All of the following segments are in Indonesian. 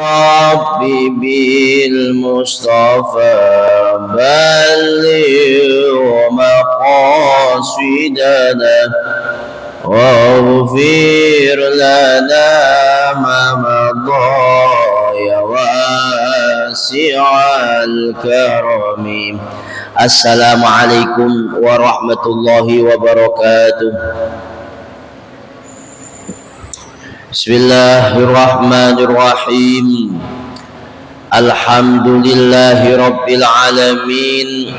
ربي بالمصطفى بلغ مقاصدنا واغفر لنا ما مضى يا واسع الكرم. Assalamualaikum warahmatullahi wabarakatuh. Bismillahirrahmanirrahim. Alhamdulillahi rabbil alamin.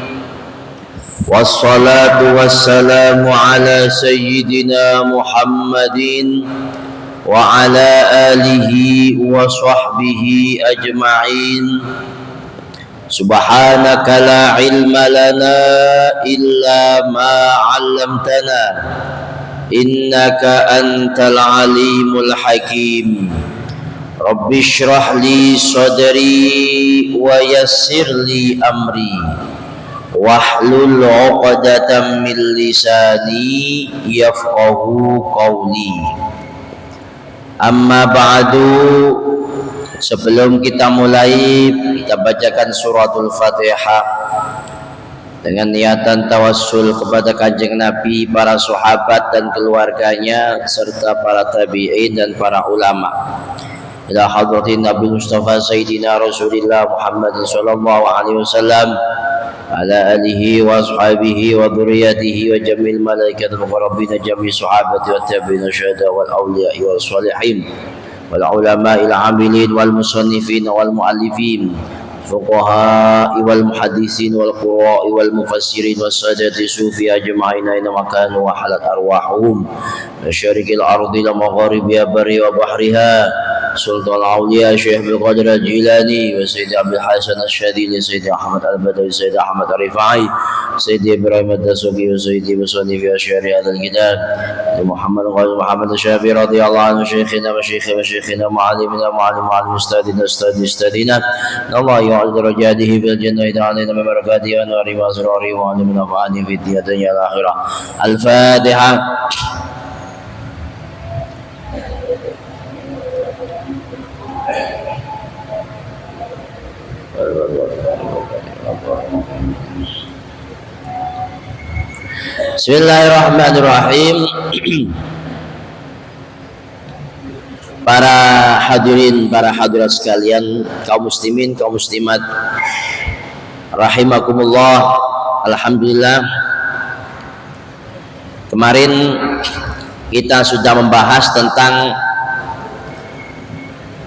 Wassalatu wassalamu ala sayyidina Muhammadin wa ala alihi wa sahbihi ajma'in. Subhanaka la ilma lana illa ma 'allamtana innaka antal alimul hakim. Rabbi shrah li sadri wa yassir li amri wahlul 'uqdatam min lisani yafqahu qawli. Amma ba'du. Sebelum kita mulai, kita bacakan suratul Fatihah dengan niatan tawassul kepada Kanjeng Nabi, para sahabat dan keluarganya, serta para tabi'in dan para ulama. Ila hadratin Nabi Mustafa Sayyidina Rasulullah Muhammad sallallahu alaihi wasallam ala alihi wa ashabihi wa dhurriyyatihi wa jamil malaikatil muqarrabin jami' sahabati wa tabi'in syuhada wal awliya wal salihin wal ulama'il 'amilin wal musannifin wal mu'allifin fuqaha wal muhaddisin wal qurra'i wal mufassirin was sadati sufi ajma'in aina makanu wa halat arwahuhum masyariqil ardi la magharibiha barri wa bahriha sultan awliya Syekh Abdul Qadir Al-Jilani wa Sayyid Abdul Hasan Al-Syadili Sayyid Ahmad Al-Badawi Sayyid Ahmad Al-Rifai Sayyid Ibrahim Al-Dasuki wa Sayyid Musannif Asy'ari Al-Kitab Muhammad Ghazi Muhammad Syafi'i radhiyallahu anhu syekhina wa syekhina mu'allimina mu'allim ustadina ustadina Allah ya'al darajatihi fil jannah ta'alina min barakatihi wa nuri wa asrari wa min nafa'ani fid dunya wal akhirah. Al-Fatihah. Bismillahirrahmanirrahim. Para hadirin, para hadirat sekalian, kaum muslimin, kaum muslimat rahimakumullah. Alhamdulillah, kemarin kita sudah membahas tentang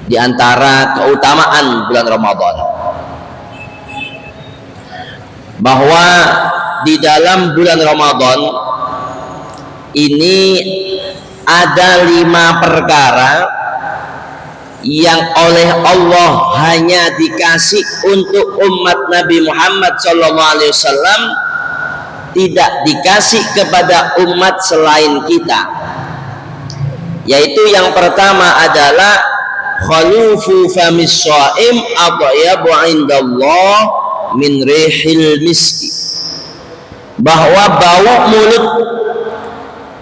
di antara keutamaan bulan Ramadan, bahwa di dalam bulan Ramadan ini ada 5 perkara yang oleh Allah hanya dikasih untuk umat Nabi Muhammad SAW, tidak dikasih kepada umat selain kita. Yaitu yang pertama adalah khalufu famis shaim adyabu indallah min rihil miski, bahwa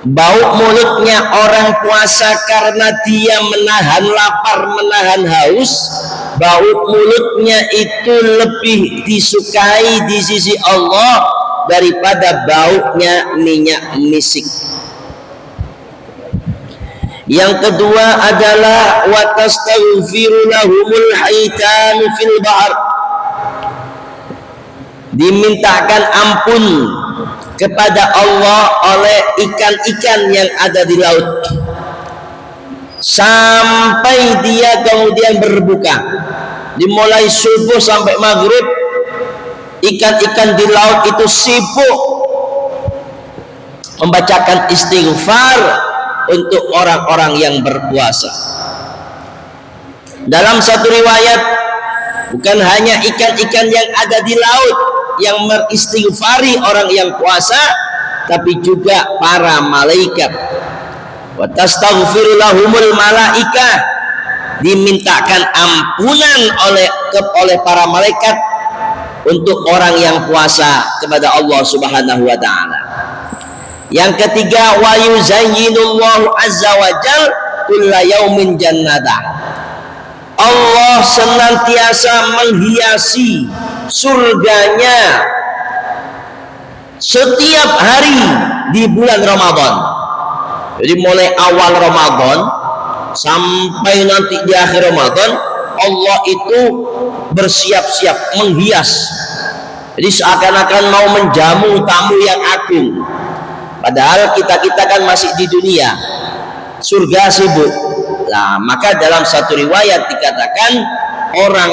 bau mulutnya orang puasa karena dia menahan lapar, menahan haus, bau mulutnya itu lebih disukai di sisi Allah daripada baunya minyak misik. Yang kedua adalah wa tastaghfiru lahumul haitan fil bahr, dimintakan ampun kepada Allah oleh ikan-ikan yang ada di laut sampai dia kemudian berbuka. Dimulai subuh sampai maghrib, ikan-ikan di laut itu sibuk membacakan istighfar untuk orang-orang yang berpuasa. Dalam satu riwayat, bukan hanya ikan-ikan yang ada di laut yang beristighfari orang yang puasa, tapi juga para malaikat. Wa tastaghfiru lahumul malaikah, dimintakan ampunan oleh para malaikat untuk orang yang puasa kepada Allah Subhanahu wa taala. Yang ketiga, wa yuzayyinullahu azza wa jalla kulla yaumin jannata. Allah senantiasa menghiasi surganya setiap hari di bulan Ramadan. Jadi mulai awal Ramadan sampai nanti di akhir Ramadan, Allah itu bersiap-siap menghias. Jadi seakan-akan mau menjamu tamu yang agung. Padahal kita kan masih di dunia, surga sibuk. Nah, maka dalam satu riwayat dikatakan orang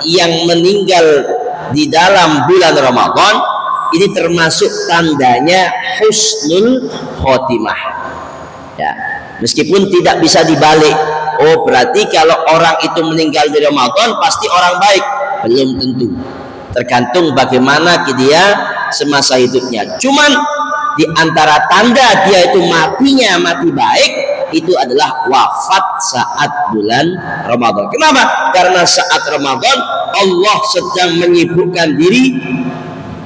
yang meninggal di dalam bulan Ramadan ini termasuk tandanya husnul khotimah. Ya, meskipun tidak bisa dibalik. Oh, berarti kalau orang itu meninggal di Ramadan pasti orang baik. Belum tentu. Tergantung bagaimana dia semasa hidupnya. Cuman di antara tanda dia itu matinya mati baik itu adalah wafat saat bulan Ramadan. Kenapa? Karena saat Ramadan Allah sedang menyibukkan diri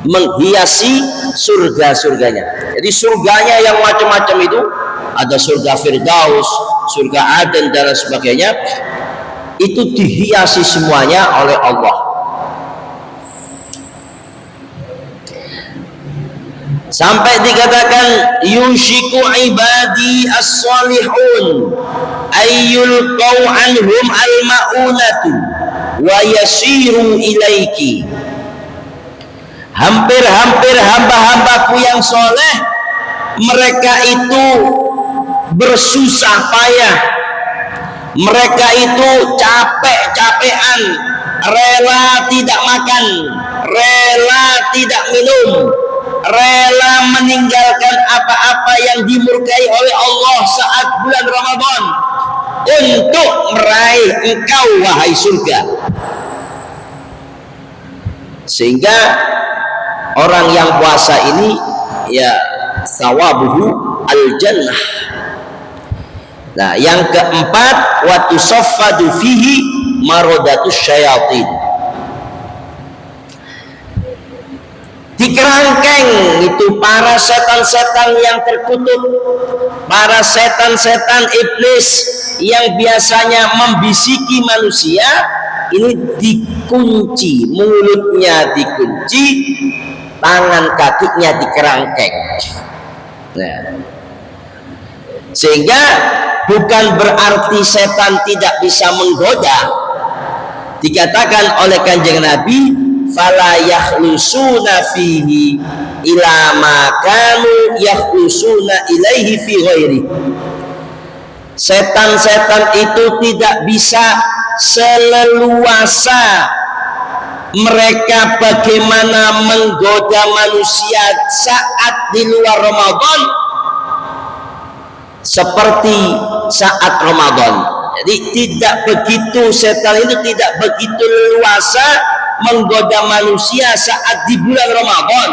menghiasi surga-surganya. Jadi surganya yang macam-macam itu, ada surga Firdaus, surga Aden dan sebagainya, itu dihiasi semuanya oleh Allah. Sampai dikatakan yushiku ibadi as-salihun ayyulqau anhum al-ma'unatu wa yasiru ilaiki. Hampir-hampir hamba-hambaku yang soleh, mereka itu bersusah payah, mereka itu capek-capean, rela tidak makan, rela tidak minum, rela meninggalkan apa-apa yang dimurkai oleh Allah saat bulan Ramadan untuk meraih engkau wahai surga. Sehingga orang yang puasa ini ya sawabuhu al-jannah. Nah, yang keempat wa tusaffadu fihi maradatus syayatin. Di kerangkeng itu para setan-setan yang terkutuk, para setan-setan iblis yang biasanya membisiki manusia, ini dikunci, mulutnya dikunci, tangan kakinya dikerangkeng. Nah, sehingga bukan berarti setan tidak bisa menggoda. Dikatakan oleh Kanjeng Nabi, fala yakhlusuna fihi ila ma kanu yakhlusuna ilaihi fi ghairi. Setan-setan itu tidak bisa seleluasa mereka bagaimana menggoda manusia saat di luar Ramadan seperti saat Ramadan. Jadi tidak begitu, setan itu tidak begitu leluasa menggoda manusia saat di bulan Ramadan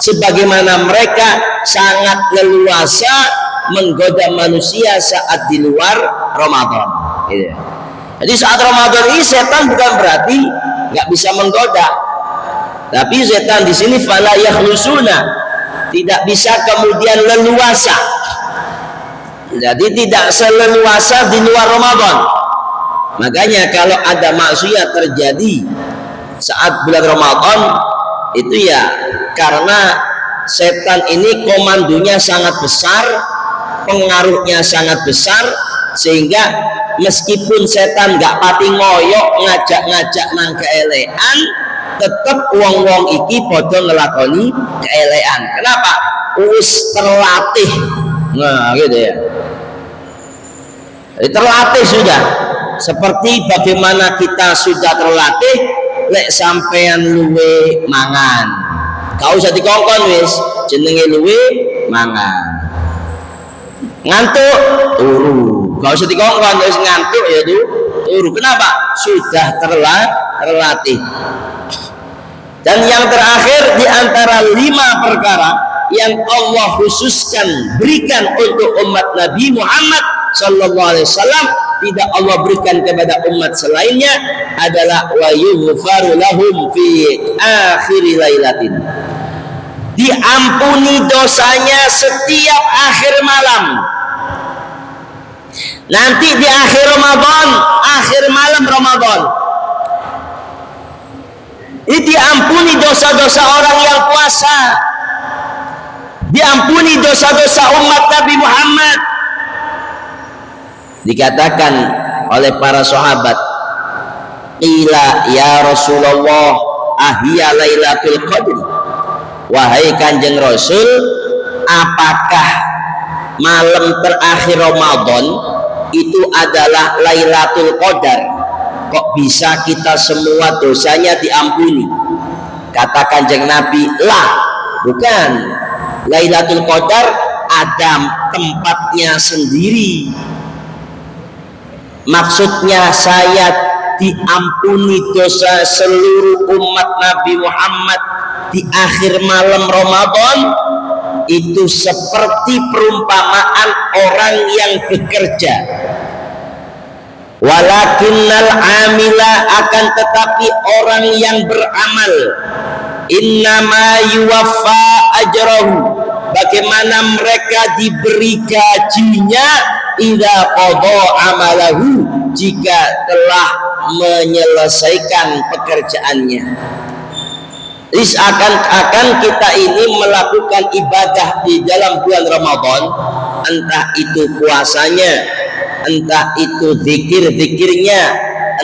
sebagaimana mereka sangat leluasa menggoda manusia saat di luar Ramadan. Jadi saat Ramadan ini setan bukan berarti nggak bisa menggoda, tapi setan di sini fala yakhlusuna, tidak bisa kemudian leluasa. Jadi tidak seleluasa di luar Ramadan. Makanya kalau ada maksiat terjadi saat bulan Ramadan itu ya karena setan ini komandonya sangat besar, pengaruhnya sangat besar, sehingga meskipun setan nggak pati ngoyok ngajak-ngajak nang keelean, tetap wong-wong iki padha ngelakoni keelean. Kenapa? Wis terlatih. Nah, gitu ya. Jadi terlatih sudah. Seperti bagaimana kita sudah terlatih lek sampean luwe mangan. Kau usah dikongkon wis, jenenge luwe mangan. Ngantuk turu. Kau usah dikongkon wis ngantuk ya turu. Kenapa? Sudah terlatih. Dan yang terakhir di antara 5 perkara yang Allah khususkan berikan untuk umat Nabi Muhammad sallallahu alaihi wasallam, tidak Allah berikan kepada umat selainnya, adalah wa yughfaru lahum fi akhir lailatin. Diampuni dosanya setiap akhir malam. Nanti di akhir Ramadan, akhir malam Ramadan, ini diampuni dosa-dosa orang yang puasa, diampuni dosa-dosa umat Nabi Muhammad. Dikatakan oleh para sahabat, qila ya Rasulullah ahya lailatul qadr, wahai kanjeng Rasul, apakah malam terakhir Ramadan itu adalah Lailatul Qadar? Kok bisa kita semua dosanya diampuni? Kata kanjeng Nabi, lah, bukan. Lailatul Qadar ada tempatnya sendiri. Maksudnya saya diampuni dosa seluruh umat Nabi Muhammad di akhir malam Ramadan, itu seperti perumpamaan orang yang bekerja. Walakinnal amila, akan tetapi orang yang beramal, innama yuwaffa ajrahu, bagaimana mereka diberi gajinya, idza qada amalahu, jika telah menyelesaikan pekerjaannya. Seakan-akan kita ini melakukan ibadah di dalam bulan Ramadan, entah itu puasanya, entah itu zikir-zikirnya,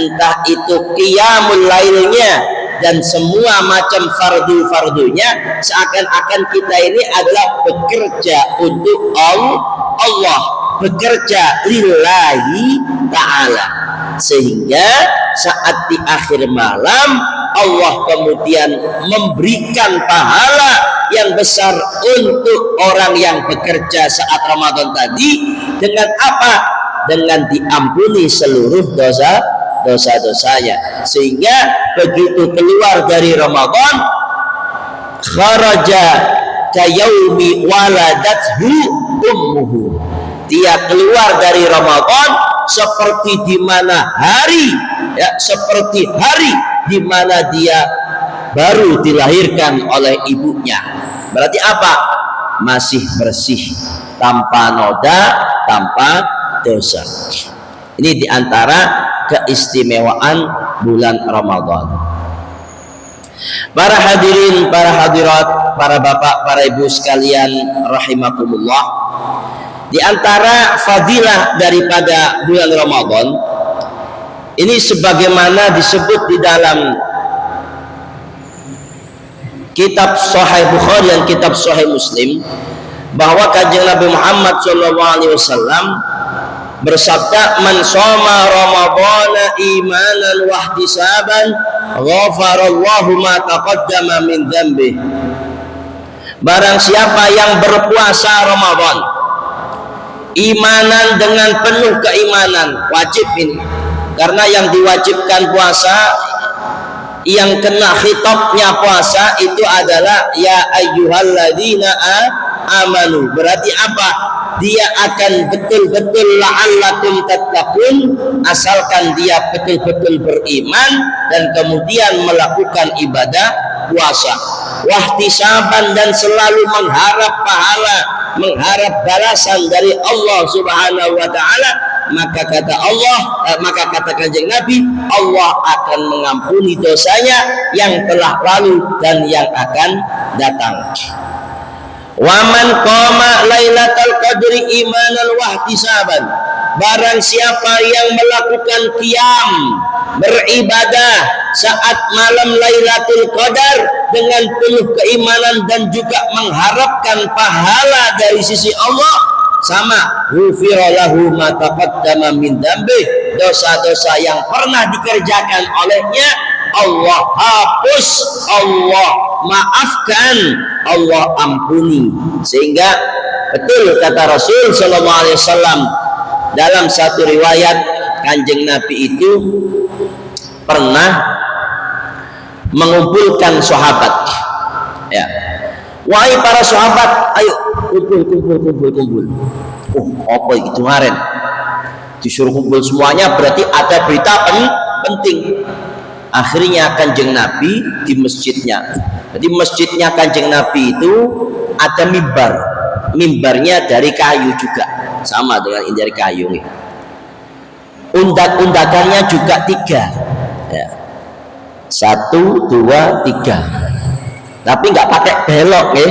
entah itu qiyamul lailnya, dan semua macam fardu-fardunya, seakan-akan kita ini adalah bekerja untuk Allah, bekerja lillahi ta'ala. Sehingga saat di akhir malam Allah kemudian memberikan pahala yang besar untuk orang yang bekerja saat Ramadan tadi. Dengan apa? Dengan diampuni seluruh dosa-dosanya. Sehingga begitu keluar dari Ramadan, kharaja kayaumi waladathu ummuhu, dia keluar dari Ramadan seperti di mana hari, ya, seperti hari di mana dia baru dilahirkan oleh ibunya. Berarti apa? Masih bersih, tanpa noda, tanpa dosa. Ini diantara keistimewaan bulan Ramadan. Para hadirin, para hadirat, para bapak, para ibu sekalian rahimakumullah, di antara fadilah daripada bulan Ramadan ini, sebagaimana disebut di dalam kitab Sahih Bukhari dan kitab Sahih Muslim, bahwa kanjeng Nabi Muhammad SAW bersabda, man shoma ramadhana imanan wa ihtisaban ghafarallahu ma taqaddama min dzambi. Barang siapa yang berpuasa Ramadan imanan, dengan penuh keimanan, wajib ini, karena yang diwajibkan puasa, yang kena khitabnya puasa itu adalah ya ayyuhalladzina amanu. Berarti apa? Dia akan betul-betul la'allakum tattaqun, asalkan dia betul-betul beriman dan kemudian melakukan ibadah puasa. Wahtisaban, dan selalu mengharap pahala, mengharap balasan dari Allah Subhanahu wa taala. Maka kata Allah, maka kata kanjeng Nabi, Allah akan mengampuni dosanya yang telah lalu dan yang akan datang. Waman qama lailatul qadri imanan wa ihtisaban, barang siapa yang melakukan qiyam, beribadah saat malam Lailatul Qadar dengan penuh keimanan dan juga mengharapkan pahala dari sisi Allah, sama ghufira lahu ma taqaddama min dzambi, dosa-dosa yang pernah dikerjakan olehnya Allah hapus, Allah maafkan, Allah ampuni. Sehingga betul kata Rasul sallallahu alaihi wasallam dalam satu riwayat, kanjeng Nabi itu pernah mengumpulkan sahabat, ya, wahai para sahabat, ayo kumpul. Oh, apa itu kemarin disuruh kumpul semuanya, berarti ada berita penting. Akhirnya kanjeng Nabi di masjidnya, jadi masjidnya kanjeng Nabi itu ada mimbar, mimbarnya dari kayu juga, sama dengan ini dari kayu nih. undak-undakannya juga 3 ya. 1, 2, 3, tapi nggak pakai belok ya,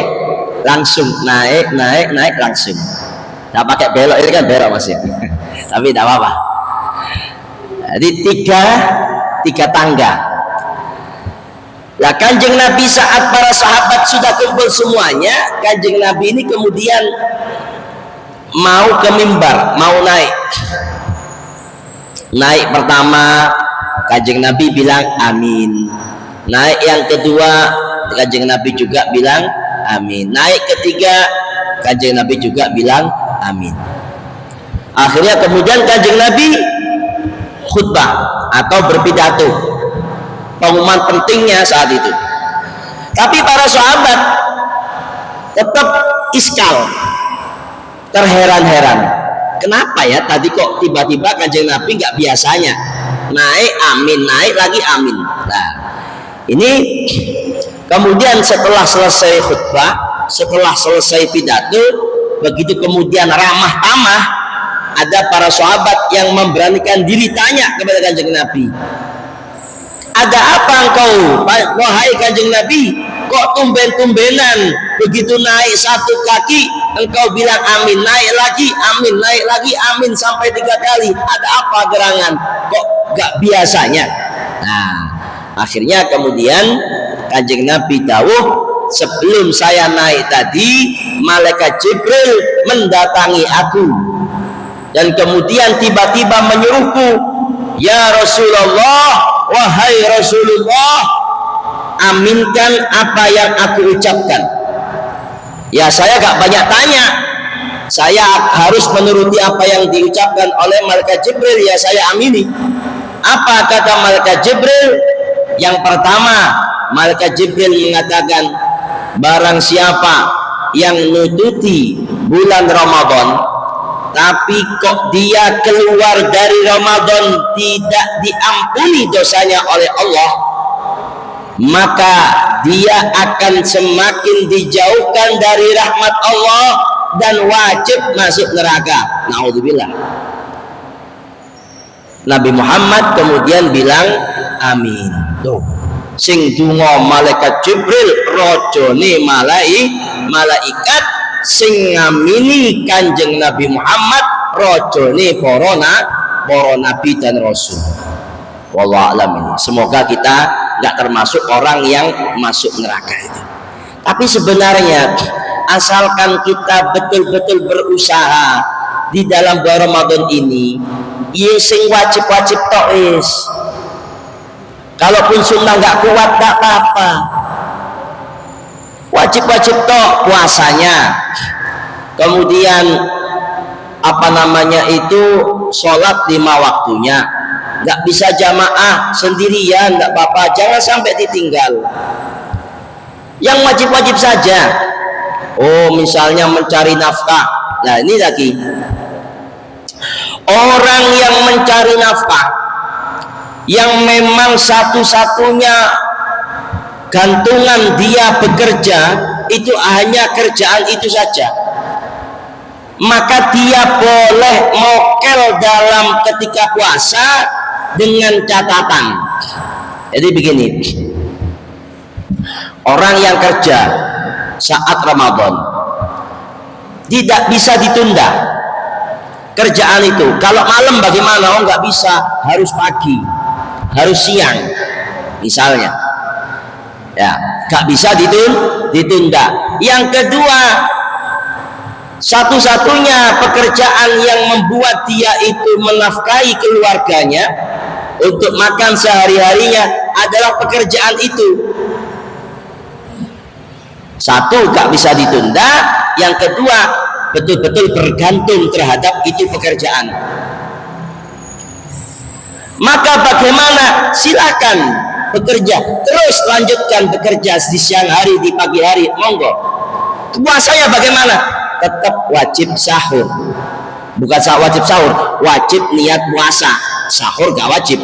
langsung naik langsung, nggak pakai belok. Ini kan belok Mas ya tapi tidak apa-apa. Jadi 3 tangga. Lah Kanjeng Nabi saat para sahabat sudah kumpul semuanya, Kanjeng Nabi ini kemudian mau ke mimbar, mau naik pertama, Kanjeng Nabi bilang amin. Naik yang kedua, Kanjeng Nabi juga bilang amin. Naik ketiga, Kanjeng Nabi juga bilang amin. Akhirnya kemudian Kanjeng Nabi khutbah atau berpidato, pengumuman pentingnya saat itu. Tapi para sahabat tetap iskal, terheran-heran, kenapa ya tadi kok tiba-tiba Kanjeng Nabi nggak biasanya naik amin, naik lagi amin. Nah ini kemudian setelah selesai khutbah, setelah selesai pidato, begitu kemudian ramah tamah, ada para sahabat yang memberanikan diri tanya kepada Kanjeng Nabi, ada apa engkau wahai Kanjeng Nabi, kok tumben-tumbenan begitu naik 1 kaki engkau bilang amin, naik lagi amin, naik lagi amin sampai 3 kali, ada apa gerangan, kok gak biasanya? Nah akhirnya kemudian Kanjeng Nabi dawuh, sebelum saya naik tadi malaikat Jibril mendatangi aku dan kemudian tiba-tiba menyuruhku, ya Rasulullah, wahai Rasulullah, aminkan apa yang aku ucapkan. Ya saya gak banyak tanya, saya harus menuruti apa yang diucapkan oleh malaikat Jibril, ya saya amini. Apa kata malaikat Jibril? Yang pertama, malaikat Jibril mengatakan, barang siapa yang nututi bulan Ramadan tapi kok dia keluar dari Ramadan tidak diampuni dosanya oleh Allah, maka dia akan semakin dijauhkan dari rahmat Allah dan wajib masuk neraka. Naudzubillah. Nabi Muhammad kemudian bilang amin. Tuh, sing donga malaikat Jibril, rajane malaikat, sing ngamini Kanjeng Nabi Muhammad, rajane para nabi dan rasul. Wallahu a'lam ini. Semoga kita nggak termasuk orang yang masuk neraka itu. Tapi sebenarnya asalkan kita betul-betul berusaha di dalam bulan Ramadan ini, ya sing wajib-wajib tok wis. Kalaupun sunnah nggak kuat nggak apa-apa. Wajib-wajib tok puasanya. Kemudian apa namanya itu, sholat 5 waktunya. Nggak bisa jamaah sendirian nggak apa-apa, jangan sampai ditinggal. Yang wajib-wajib saja. Oh misalnya mencari nafkah. Nah ini lagi, orang yang mencari nafkah yang memang satu-satunya gantungan dia bekerja itu hanya kerjaan itu saja, maka dia boleh mokel dalam ketika puasa dengan catatan. Jadi begini, orang yang kerja saat Ramadan tidak bisa ditunda kerjaan itu. Kalau malam bagaimana? Oh nggak bisa, harus pagi, harus siang misalnya, ya nggak bisa ditunda. Yang kedua, satu-satunya pekerjaan yang membuat dia itu menafkahi keluarganya untuk makan sehari-harinya adalah pekerjaan itu. Satu, gak bisa ditunda. Yang kedua, betul-betul bergantung terhadap itu pekerjaan. Maka bagaimana? Silakan bekerja, terus lanjutkan bekerja di siang hari, di pagi hari, monggo. Puasanya bagaimana? Tetap wajib sahur. Bukan wajib sahur, wajib niat puasa. Sahur gak wajib,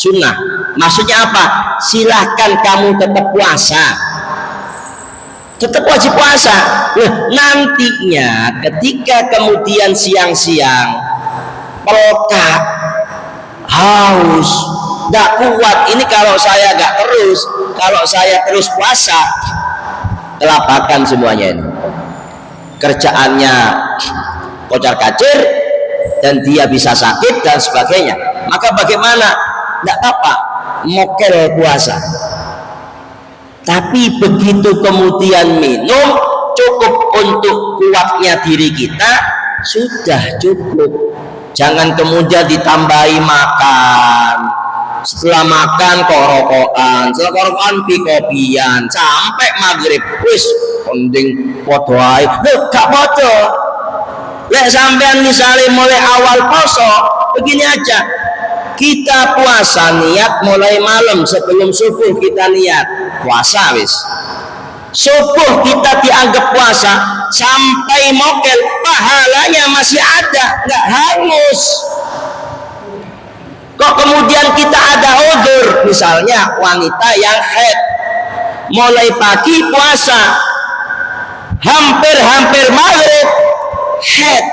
sunnah. Maksudnya apa? Silahkan kamu tetap puasa, tetap wajib puasa. Nantinya ketika kemudian siang-siang pelokak, haus, nggak kuat. Ini kalau saya kalau saya terus puasa, kelabakan semuanya ini. Kerjaannya kocar kacir dan dia bisa sakit dan sebagainya. Maka bagaimana? Nggak apa, mokel puasa. Tapi begitu kemudian minum, cukup untuk kuatnya diri kita, sudah cukup. Jangan kemudian ditambahi makan, setelah makan korokokan, setelah korokokan kopian sampai maghrib, wis penting podo ae. Gak podo. Lek sampean misalnya mulai awal poso, begini aja, kita puasa niat mulai malam sebelum subuh, kita niat puasa wis. Subuh kita dianggap puasa sampai mokel, pahalanya masih ada, nggak hangus. Kok kemudian kita ada udzur, misalnya wanita yang haid, mulai pagi puasa, hampir maghrib haid,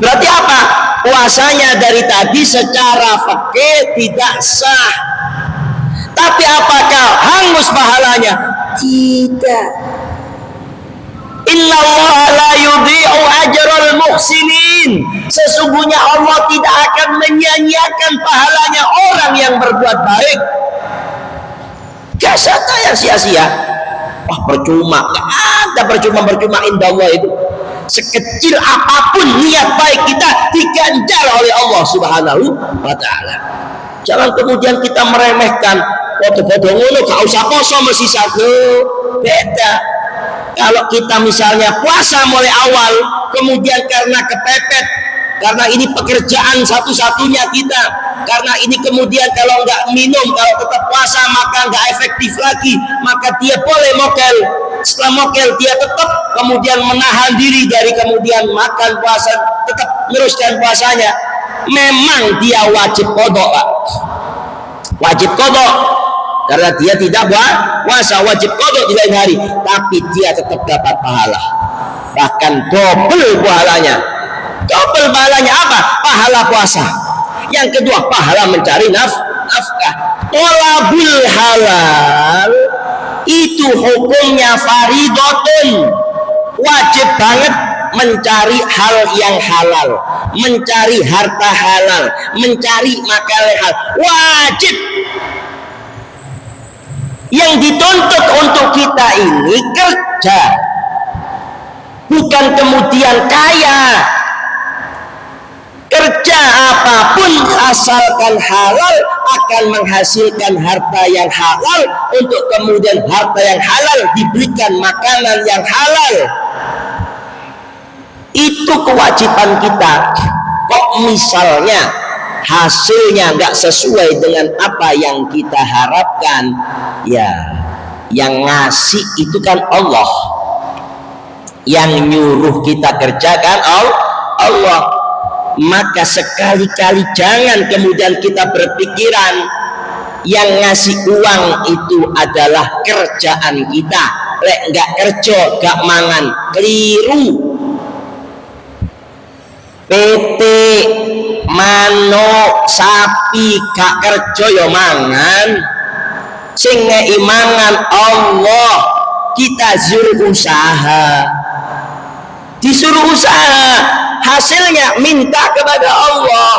berarti apa? Puasanya dari tadi secara fikih tidak sah. Tapi apakah hangus pahalanya? Tidak. Innallaha la yudhi'u ajral muhsinin. Sesungguhnya Allah tidak akan menyia-nyiakan pahalanya orang yang berbuat baik. Gak ada yang sia-sia. Wah, percuma. Gak ada percuma indallah itu. Sekecil apapun niat baik kita diganjar oleh Allah Subhanahu wa ta'ala. Jangan kemudian kita meremehkan, podo-podo ngono gak usah poso mesti satu. Beda. Kalau kita misalnya puasa mulai awal, kemudian karena kepepet, karena ini pekerjaan satu-satunya kita, karena ini kemudian kalau nggak minum, kalau tetap puasa maka nggak efektif lagi, maka dia boleh mokel. Setelah mokel dia tetap kemudian menahan diri dari kemudian makan puasa, tetap meneruskan puasanya. Memang dia wajib qadha, Pak. Wajib qadha karena dia tidak puasa, wajib qadha di lain hari, tapi dia tetap dapat pahala, bahkan double pahalanya. Double pahalanya apa? Pahala puasa. Yang kedua, pahala mencari nafkah. Thalabul halal itu hukumnya fardhatun, wajib banget mencari hal yang halal, mencari harta halal, mencari makanan halal, wajib. Yang dituntut untuk kita ini kerja, bukan kemudian kaya. Kerja apapun asalkan halal akan menghasilkan harta yang halal, untuk kemudian harta yang halal diberikan makanan yang halal. Itu kewajiban kita. Kok misalnya hasilnya nggak sesuai dengan apa yang kita harapkan, ya yang ngasih itu kan Allah, yang nyuruh kita kerjakan Allah. Maka sekali-kali jangan kemudian kita berpikiran yang ngasih uang itu adalah kerjaan kita. Lek nggak kerja gak mangan, keliru. PT manuk sapi gak kerja yo mangan, sing ngei mangan Allah. Kita suruh usaha, disuruh usaha, hasilnya minta kepada Allah.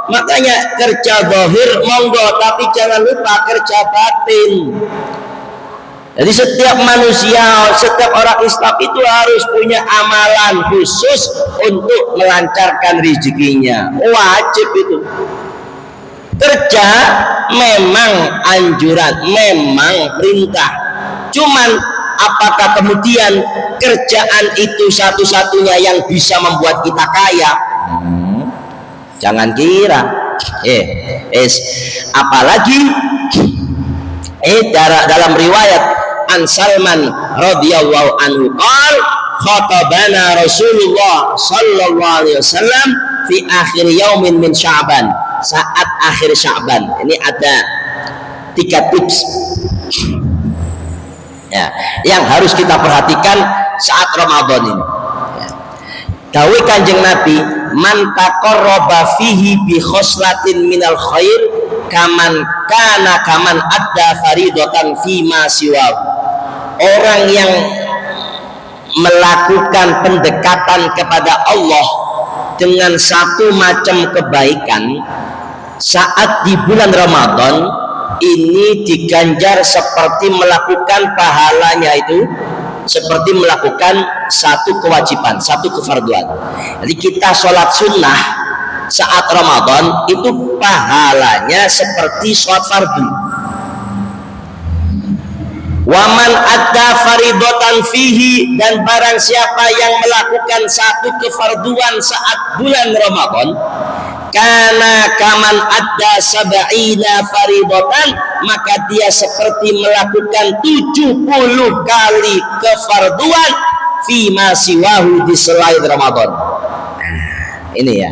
Makanya kerja zahir monggo, tapi jangan lupa kerja batin. Jadi setiap manusia, setiap orang Islam itu harus punya amalan khusus untuk melancarkan rezekinya. Wajib itu. Kerja memang anjuran, memang perintah. Cuman apakah kemudian kerjaan itu satu-satunya yang bisa membuat kita kaya? Jangan kira. Apalagi dalam riwayat An Salman radhiyallahu anhu qala khatabana Rasulullah sallallahu alaihi wasallam fi akhir yaumin min Sya'ban, saat akhir Sya'ban. Ini ada 3 tips ya, yang harus kita perhatikan saat Ramadan ini. Dawuh Kanjeng Nabi, man taqarraba fihi bi khoslatin minal khair kaman adda faridatan fi ma siwa. Orang yang melakukan pendekatan kepada Allah dengan satu macam kebaikan saat di bulan Ramadan ini diganjar seperti melakukan pahalanya itu seperti melakukan satu kewajiban, satu kefarduan. Jadi kita sholat sunnah saat Ramadan itu pahalanya seperti sholat fardu. Waman adda faridotan fihi, dan barang siapa yang melakukan satu kefarduan saat bulan Ramadan, karena kaman adda sab'ina faridotan, maka dia seperti melakukan 70 kali kefarduan fima siwahu, di selain Ramadan. Ini ya,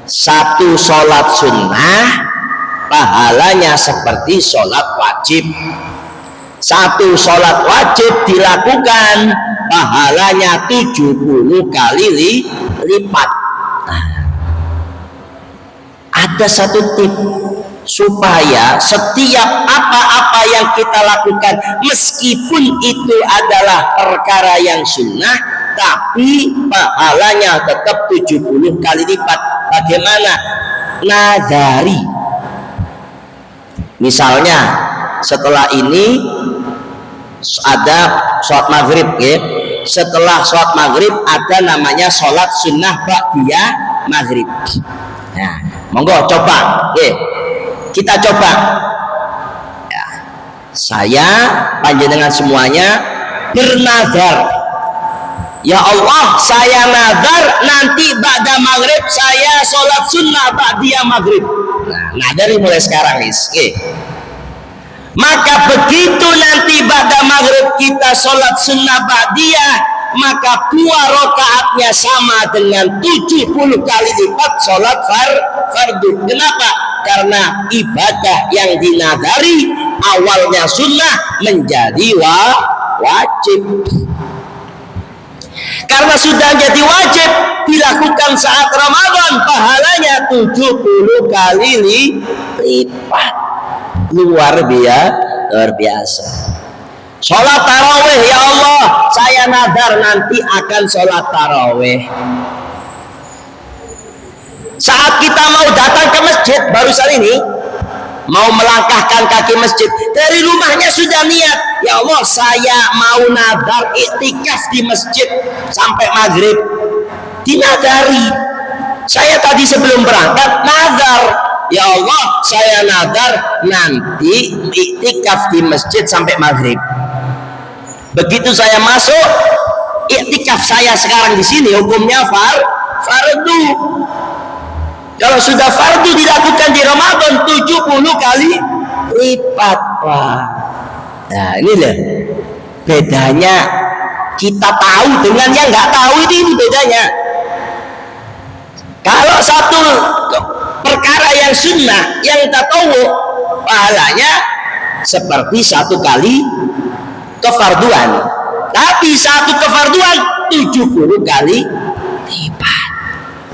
satu sholat sunnah pahalanya seperti sholat wajib. Satu sholat wajib dilakukan pahalanya 70 kali lipat. Ada satu tip supaya setiap apa-apa yang kita lakukan, meskipun itu adalah perkara yang sunnah, tapi pahalanya tetap 70 kali lipat. Bagaimana? Nadari. Misalnya setelah ini ada sholat maghrib ya. Setelah sholat maghrib ada namanya sholat sunnah ba'diyah maghrib. Nah, monggo coba ya. Kita coba ya. Saya panjenengan semuanya bernazar, ya Allah, saya nazar nanti ba'da maghrib saya sholat sunnah ba'diyah maghrib. Nah, dari mulai sekarang guys. Maka begitu nanti ba'da maghrib kita sholat sunnah ba'diyah, maka 2 rakaatnya sama dengan 70 kali lipat sholat fardu. Kenapa? Karena ibadah yang dinadari awalnya sunnah menjadi wajib. Karena sudah jadi wajib dilakukan saat Ramadan, pahalanya 70 kali lipat. Luar biasa. Sholat taraweh, ya Allah, saya nadar nanti akan sholat taraweh. Saat kita mau datang ke masjid barusan ini, mau melangkahkan kaki masjid, dari rumahnya sudah niat, ya Allah, saya mau nadar iktikaf di masjid sampai maghrib. Dinadari. Saya tadi sebelum berangkat nadar, ya Allah, saya nadar nanti iktikaf di masjid sampai maghrib. Begitu saya masuk, iktikaf saya sekarang di sini hukumnya fardu. Kalau sudah fardu dilakukan di Ramadan 70 kali lipat, Pak. Nah, inilah bedanya kita tahu dengan yang nggak tahu, ini bedanya. Kalau satu perkara yang sunnah, yang tatawu, pahalanya seperti 1 kali kefarduan, tapi 1 kefarduan 70 kali lipat.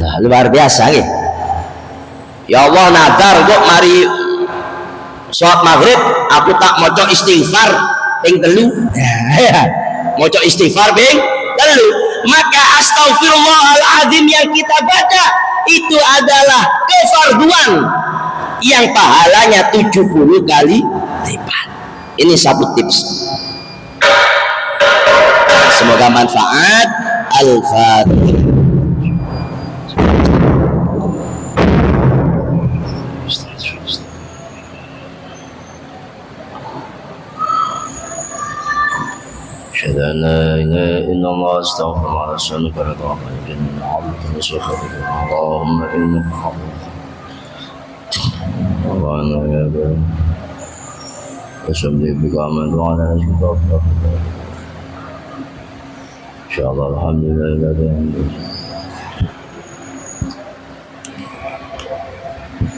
Nah, luar biasa gitu. Ya Allah, nadar kok mari sholat maghrib aku tak moco istighfar ping 3. Moco istighfar ping 3. Maka astaghfirullahaladzim yang kita baca itu adalah kefarduan yang pahalanya 70 kali lipat. Ini satu tips. Semoga manfaat. Al-Fatihah. أشهد أن لا إله إلا الله أستغفر الله وأسألك رضاك الجنة عبدك وسخطك اللهم إنك عفو وأنا يا بني وسلم بك عمل وعلى أشهد إن شاء الله الحمد لله